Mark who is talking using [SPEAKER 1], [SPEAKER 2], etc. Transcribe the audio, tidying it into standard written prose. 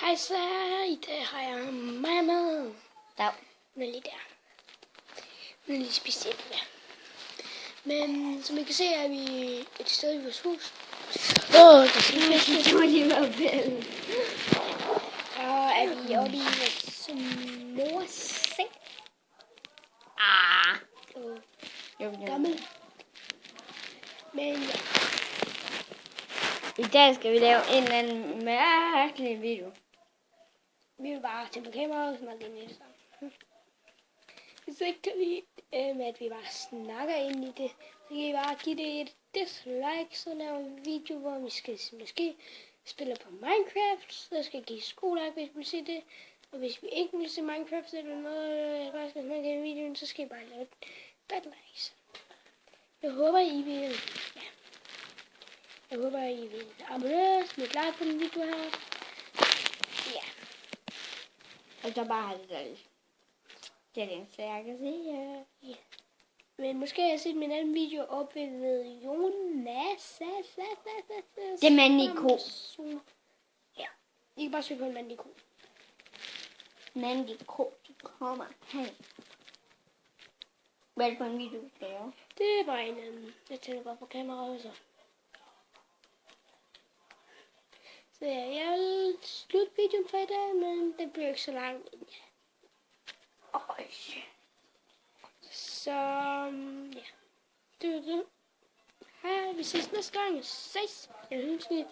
[SPEAKER 1] Hej så, i dag har jeg mig med.
[SPEAKER 2] Dag.
[SPEAKER 1] Den er lige der. Den er lige spist ind, ja. Men som I kan se, er vi et sted i vores hus. Der skal vi fiske.
[SPEAKER 2] Det var lige været vel.
[SPEAKER 1] Og er vi oppe i vores mors seng. Og gammel. Men ja.
[SPEAKER 2] I dag skal vi lave en eller anden mærkelig video.
[SPEAKER 1] Vi vil bare tænde på kameraet og snakke ind i det sammen. Hvis ikke kan lide, at vi bare snakker ind i det, så kan I bare give det et dislike, så laver vi en video, hvor vi skal måske spille på Minecraft, så skal I give like, hvis I vil se det. Og hvis vi ikke vil se Minecraft eller noget, jeg bare skal snakke i videoen, så skal I bare lave et bad likes. Jeg håber, I vil, abonnere, smide like på den video her. Ja.
[SPEAKER 2] Og så bare have det der. Det er det eneste, jeg kan sige.
[SPEAKER 1] Ja. Men måske har jeg set min anden video oppe ved Jonas.
[SPEAKER 2] Det er Mandiko.
[SPEAKER 1] Ja, I kan bare søge på en Mandiko.
[SPEAKER 2] Mandiko, du kommer hen. Hvad er det for en video, du skal lave?
[SPEAKER 1] Det er bare en anden. Jeg tænker bare på kameraet også. Så ja, jeg vil slutte videoen for i dag, men det bliver ikke så lang. Så ja, det var det. Hej, vi ses næste gang. Ses. Jeg synes,